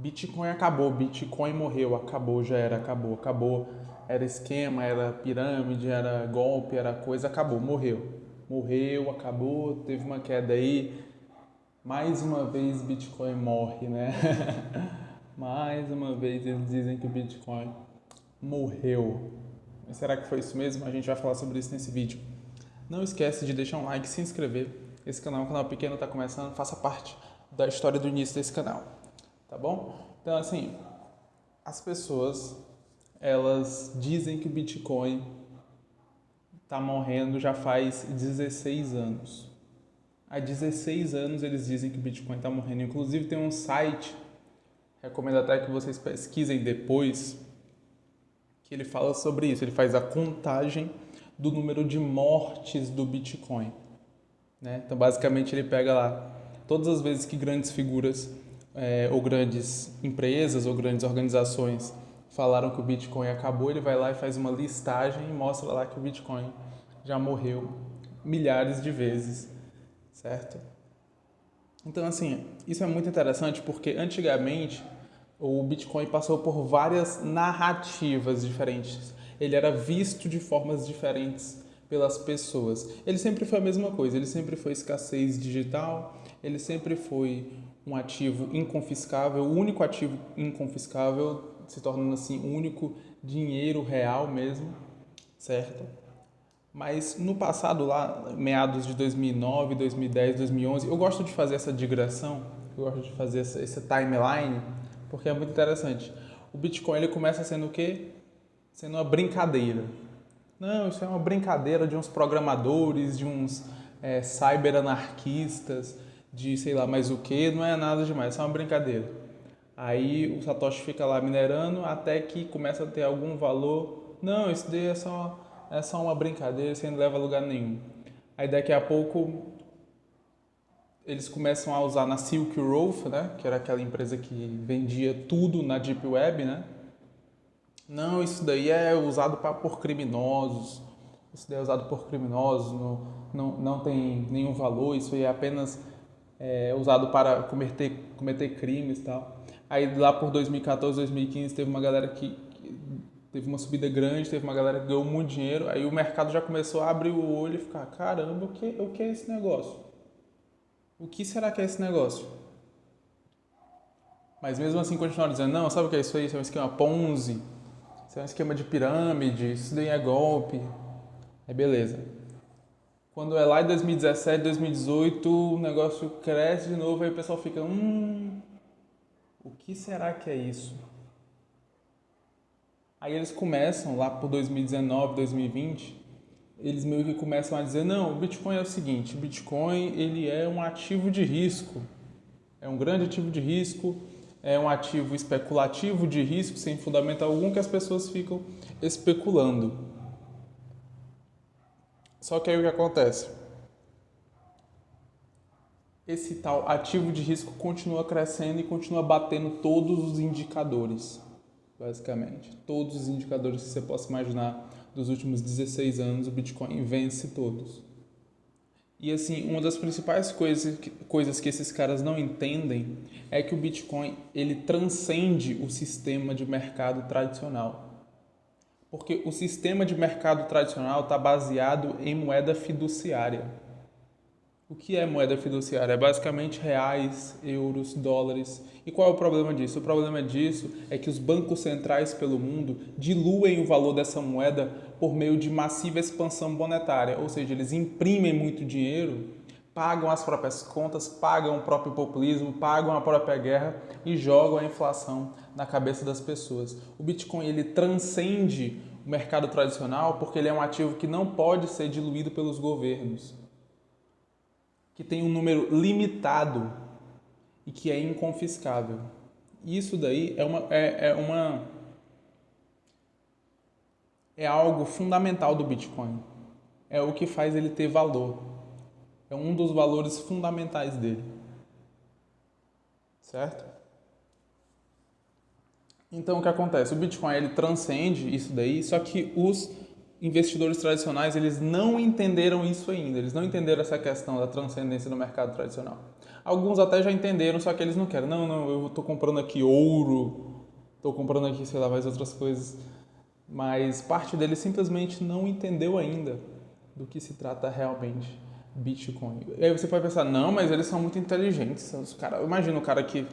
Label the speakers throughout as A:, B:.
A: Bitcoin acabou, Bitcoin morreu, acabou, já era, acabou, acabou. Era esquema, era pirâmide, era golpe, era coisa, acabou, morreu. Morreu, acabou, teve uma queda aí. Mais uma vez Bitcoin morre, né? Mais uma vez eles dizem que o Bitcoin morreu. Mas será que foi isso mesmo? A gente vai falar sobre isso nesse vídeo. Não esquece de deixar um like, se inscrever. Esse canal é um canal pequeno, está começando, faça parte da história do início desse canal, tá bom? Então, assim, as pessoas, elas dizem que o Bitcoin está morrendo já faz 16 anos. Há 16 anos eles dizem que o Bitcoin está morrendo. Inclusive tem um site, recomendo até que vocês pesquisem depois, que ele fala sobre isso. Ele faz a contagem do número de mortes do Bitcoin, né? Então, basicamente, ele pega lá todas as vezes que grandes figuras ou grandes empresas ou grandes organizações falaram que o Bitcoin acabou, ele vai lá e faz uma listagem e mostra lá que o Bitcoin já morreu milhares de vezes, certo? Então, assim, isso é muito interessante porque antigamente o Bitcoin passou por várias narrativas diferentes. Ele era visto de formas diferentes pelas pessoas. Ele sempre foi a mesma coisa, ele sempre foi escassez digital, ele sempre foi um ativo inconfiscável, o único ativo inconfiscável, se tornando assim o único dinheiro real mesmo, certo? Mas no passado, lá, meados de 2009, 2010, 2011, eu gosto de fazer essa digressão, eu gosto de fazer essa timeline, porque é muito interessante. O Bitcoin ele começa sendo o quê? Sendo uma brincadeira. Não, isso é uma brincadeira de uns programadores, de uns cyber-anarquistas, de sei lá mais o que, não é nada demais, é só uma brincadeira. Aí o Satoshi fica lá minerando até que começa a ter algum valor. Não, isso daí é só uma brincadeira, isso não leva a lugar nenhum. Aí daqui a pouco eles começam a usar na Silk Road, né, que era aquela empresa que vendia tudo na Deep Web, né? Não, isso daí é usado por criminosos. Isso daí é usado por criminosos, não tem nenhum valor, isso aí é apenas usado para cometer crimes e tal. Aí lá por 2014, 2015 teve uma galera que teve uma subida grande, teve uma galera que ganhou muito dinheiro, aí o mercado já começou a abrir o olho e ficar, caramba, o que é esse negócio? O que será que é esse negócio? Mas mesmo assim continuaram dizendo, não, sabe o que é isso aí? Isso é um esquema Ponzi, isso é um esquema de pirâmide, isso daí é golpe. Aí beleza. Quando é lá em 2017, 2018, o negócio cresce de novo, aí o pessoal fica, o que será que é isso? Aí eles começam, lá por 2019, 2020, eles meio que começam a dizer, não, o Bitcoin é o seguinte, o Bitcoin ele é um ativo de risco, é um grande ativo de risco, é um ativo especulativo de risco, sem fundamento algum, que as pessoas ficam especulando. Só que aí o que acontece? Esse tal ativo de risco continua crescendo e continua batendo todos os indicadores, basicamente. Todos os indicadores que você possa imaginar dos últimos 16 anos, o Bitcoin vence todos. E assim, uma das principais coisas que esses caras não entendem é que o Bitcoin ele transcende o sistema de mercado tradicional. Porque o sistema de mercado tradicional está baseado em moeda fiduciária. O que é moeda fiduciária? É basicamente reais, euros, dólares. E qual é o problema disso? O problema disso é que os bancos centrais pelo mundo diluem o valor dessa moeda por meio de massiva expansão monetária, ou seja, eles imprimem muito dinheiro, pagam as próprias contas, pagam o próprio populismo, pagam a própria guerra e jogam a inflação na cabeça das pessoas. O Bitcoin ele transcende o mercado tradicional porque ele é um ativo que não pode ser diluído pelos governos, que tem um número limitado e que é inconfiscável. Isso daí é algo fundamental do Bitcoin. É o que faz ele ter valor. É um dos valores fundamentais dele. Certo? Então o que acontece? O Bitcoin ele transcende isso daí, só que os investidores tradicionais eles não entenderam isso ainda, eles não entenderam essa questão da transcendência do mercado tradicional. Alguns até já entenderam, só que eles não querem. Não, eu estou comprando aqui ouro, estou comprando aqui, sei lá, mais outras coisas. Mas parte deles simplesmente não entendeu ainda do que se trata realmente Bitcoin. E aí você pode pensar, não, mas eles são muito inteligentes. Os cara, imagina o cara que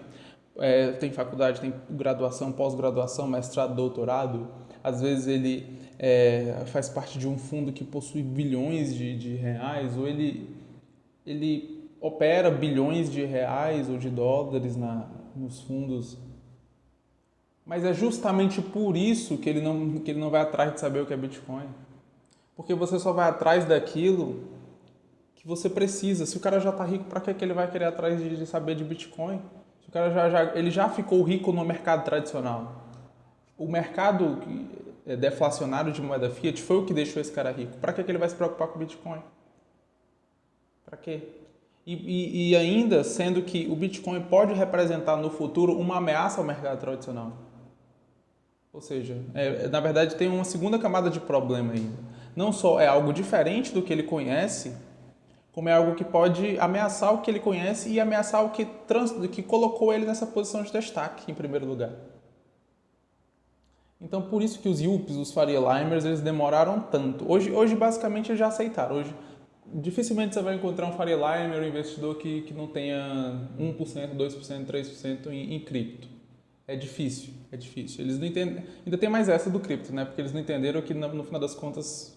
A: tem faculdade, tem graduação, pós-graduação, mestrado, doutorado. Às vezes ele faz parte de um fundo que possui bilhões de reais, ou ele opera bilhões de reais ou de dólares nos fundos. Mas é justamente por isso que ele não vai atrás de saber o que é Bitcoin. Porque você só vai atrás daquilo que você precisa. Se o cara já está rico, para que ele vai querer atrás de saber de Bitcoin? Se o cara ele já ficou rico no mercado tradicional. O mercado deflacionário de moeda fiat foi o que deixou esse cara rico. Para que ele vai se preocupar com Bitcoin? Para quê? E ainda sendo que o Bitcoin pode representar no futuro uma ameaça ao mercado tradicional. Ou seja, na verdade tem uma segunda camada de problema ainda. Não só é algo diferente do que ele conhece, como é algo que pode ameaçar o que ele conhece e ameaçar o que colocou ele nessa posição de destaque em primeiro lugar. Então, por isso que os Yuppies, os Faria Limers, eles demoraram tanto. Hoje basicamente, eles já aceitaram. Hoje, dificilmente você vai encontrar um Faria Limer, um investidor que não tenha 1%, 2%, 3% em cripto. É difícil. Eles não entendem. Ainda tem mais essa do cripto, né? Porque eles não entenderam que, no final das contas,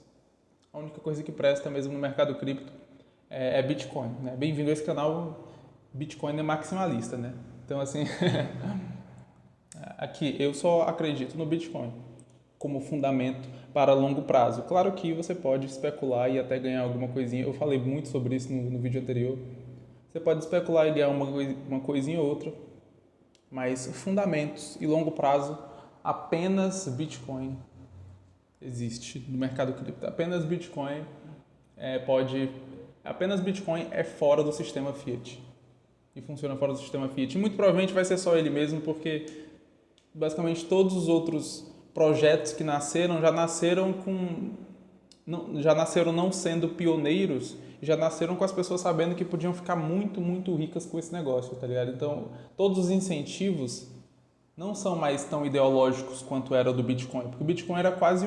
A: a única coisa que presta mesmo no mercado cripto é Bitcoin, né? Bem-vindo a esse canal Bitcoin é maximalista, né? Então, assim, aqui eu só acredito no Bitcoin como fundamento para longo prazo. Claro que você pode especular e até ganhar alguma coisinha. Eu falei muito sobre isso no vídeo anterior. Você pode especular e ganhar uma coisinha ou outra, mas fundamentos e longo prazo, apenas Bitcoin existe no mercado cripto. Apenas Bitcoin apenas Bitcoin é fora do sistema Fiat e funciona fora do sistema Fiat. E muito provavelmente vai ser só ele mesmo, porque basicamente todos os outros projetos que nasceram já nasceram não sendo pioneiros, já nasceram com as pessoas sabendo que podiam ficar muito, muito ricas com esse negócio, tá ligado? Então, todos os incentivos não são mais tão ideológicos quanto era do Bitcoin, porque o Bitcoin era quase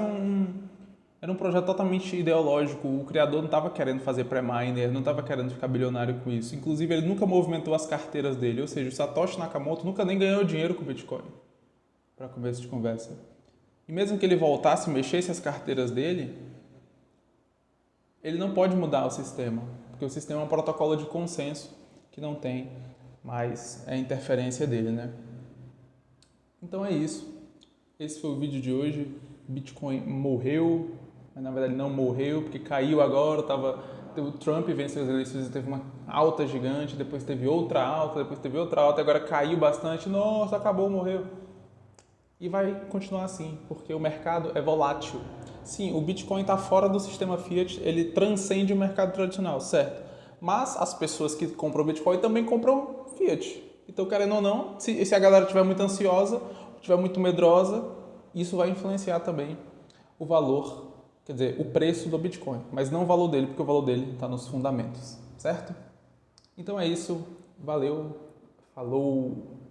A: era um projeto totalmente ideológico. O criador não estava querendo fazer pré-miner, não estava querendo ficar bilionário com isso. Inclusive, ele nunca movimentou as carteiras dele, ou seja, o Satoshi Nakamoto nunca nem ganhou dinheiro com o Bitcoin, para começo de conversa. E mesmo que ele voltasse e mexesse as carteiras dele, ele não pode mudar o sistema, porque o sistema é um protocolo de consenso que não tem mais a interferência dele, né? Então é isso. Esse foi o vídeo de hoje. Bitcoin morreu, mas na verdade não morreu, porque caiu agora, o Trump venceu as eleições e teve uma alta gigante, depois teve outra alta, agora caiu bastante, nossa, acabou, morreu. E vai continuar assim, porque o mercado é volátil. Sim, o Bitcoin está fora do sistema Fiat, ele transcende o mercado tradicional, certo? Mas as pessoas que compram Bitcoin também compram Fiat. Então, querendo ou não, se a galera estiver muito ansiosa, estiver muito medrosa, isso vai influenciar também o valor, quer dizer, o preço do Bitcoin. Mas não o valor dele, porque o valor dele está nos fundamentos, certo? Então é isso, valeu, falou!